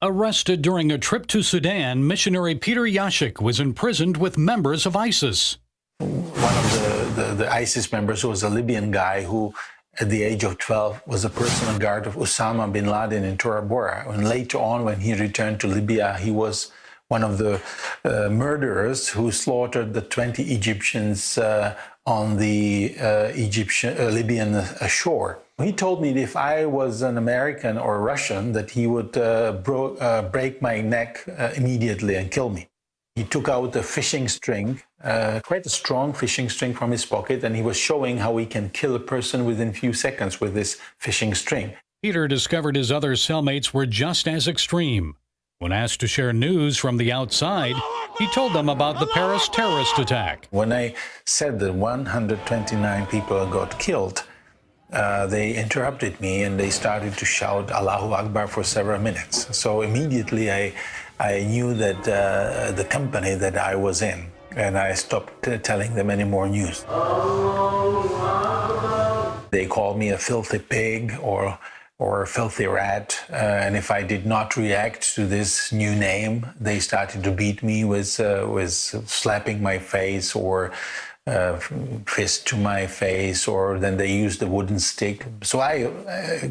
Arrested during a trip to Sudan, missionary Peter Yashik was imprisoned with members of ISIS. One of the ISIS members was a Libyan guy who, at the age of 12, was a personal guard of Osama bin Laden in Tora Bora. And later on, when he returned to Libya, he was one of the murderers who slaughtered the 20 Egyptians on the Libyan shore. He told me that if I was an American or Russian, that he would break my neck immediately and kill me. He took out a fishing string, quite a strong fishing string from his pocket, and he was showing how he can kill a person within a few seconds with this fishing string. Peter discovered his other cellmates were just as extreme. When asked to share news from the outside, he told them about the Paris terrorist attack. When I said that 129 people got killed, they interrupted me and they started to shout Allahu Akbar for several minutes. So immediately I knew that the company that I was in, and I stopped telling them any more news. They called me a filthy pig or a filthy rat, and if I did not react to this new name, they started to beat me with slapping my face or fist to my face, or then they used a wooden stick. So I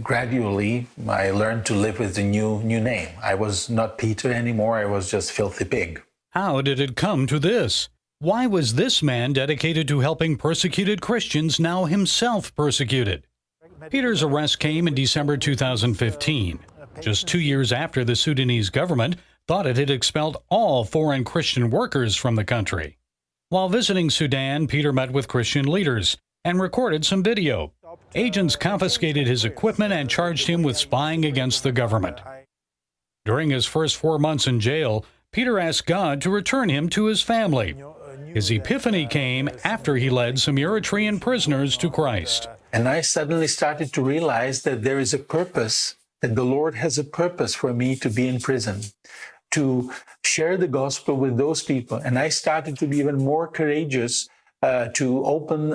gradually learned to live with the new name. I was not Peter anymore, I was just filthy pig. How did it come to this? Why was this man dedicated to helping persecuted Christians now himself persecuted? Peter's arrest came in December 2015, just 2 years after the Sudanese government thought it had expelled all foreign Christian workers from the country. While visiting Sudan, Peter met with Christian leaders and recorded some video. Agents confiscated his equipment and charged him with spying against the government. During his first 4 months in jail, Peter asked God to return him to his family. His epiphany came after he led some Eritrean prisoners to Christ. And I suddenly started to realize that there is a purpose, that the Lord has a purpose for me to be in prison, to share the gospel with those people. And I started to be even more courageous to open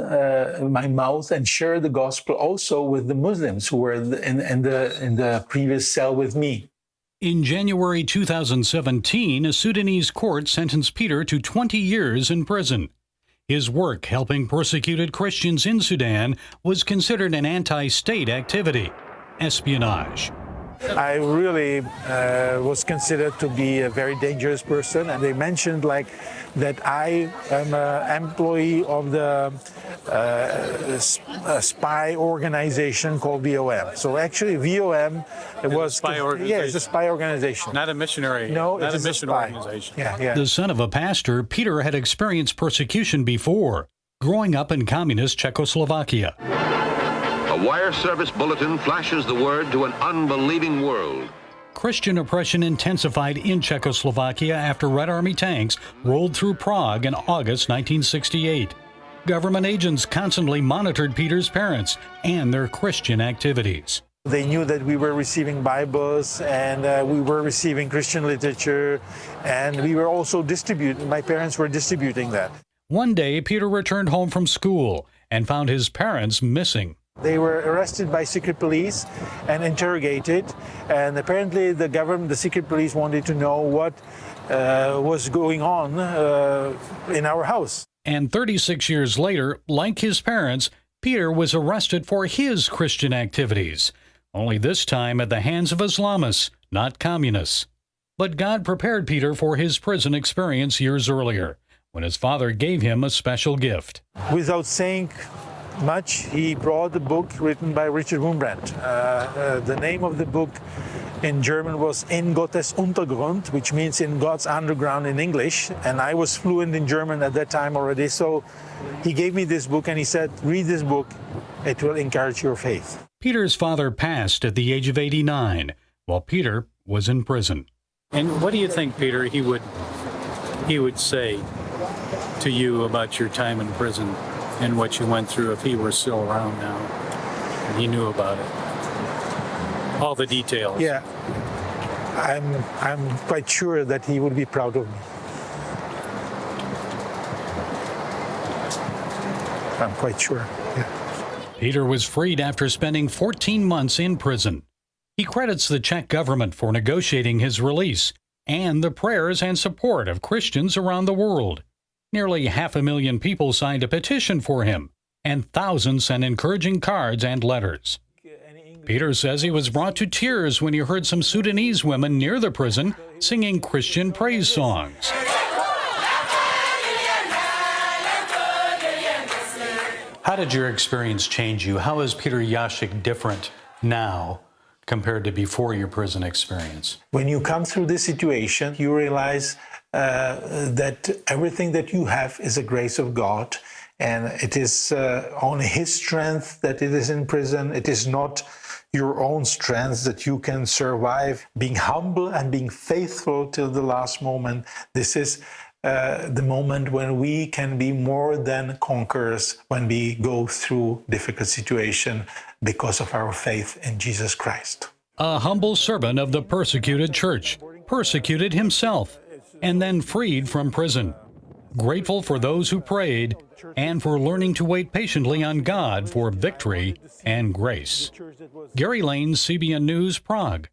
my mouth and share the gospel also with the Muslims who were in the previous cell with me. In January 2017, a Sudanese court sentenced Peter to 20 years in prison. His work helping persecuted Christians in Sudan was considered an anti-state activity, espionage. I really was considered to be a very dangerous person, and they mentioned that I am an employee of the spy organization called VOM. So actually VOM was spy organization. Yeah, it's a spy organization. Not a missionary. No, not it's a mission spy organization. Yeah. The son of a pastor, Peter had experienced persecution before, growing up in communist Czechoslovakia. A wire service bulletin flashes the word to an unbelieving world. Christian oppression intensified in Czechoslovakia after Red Army tanks rolled through Prague in August 1968. Government agents constantly monitored Peter's parents and their Christian activities. They knew that we were receiving Bibles and we were receiving Christian literature, and we were also my parents were distributing that. One day, Peter returned home from school and found his parents missing. They were arrested by secret police and interrogated, and apparently the secret police wanted to know what was going on in our house. And 36 years later, like his parents, Peter was arrested for his Christian activities, only this time at the hands of Islamists, not communists. But God prepared Peter for his prison experience years earlier, when his father gave him a special gift. Without saying much, he brought a book written by Richard Wurmbrand. The name of the book in German was In Gottes Untergrund, which means in God's underground in English. And I was fluent in German at that time already. So he gave me this book and he said, read this book, it will encourage your faith. Peter's father passed at the age of 89, while Peter was in prison. And what do you think, Peter, he would say to you about your time in prison and what you went through if he were still around now and he knew about it? All the details. Yeah, I'm quite sure that he would be proud of me. I'm quite sure, yeah. Peter was freed after spending 14 months in prison. He credits the Czech government for negotiating his release and the prayers and support of Christians around the world. Nearly 500,000 people signed a petition for him, and thousands sent encouraging cards and letters. Peter says he was brought to tears when he heard some Sudanese women near the prison singing Christian praise songs. How did your experience change you? How is Peter Yashik different now compared to before your prison experience? When you come through this situation, you realize that everything that you have is a grace of God, and it is only His strength that it is in prison. It is not your own strength that you can survive. Being humble and being faithful till the last moment, this is the moment when we can be more than conquerors when we go through difficult situation because of our faith in Jesus Christ. A humble servant of the persecuted church, persecuted himself, and then freed from prison. Grateful for those who prayed and for learning to wait patiently on God for victory and grace. Gary Lane, CBN News, Prague.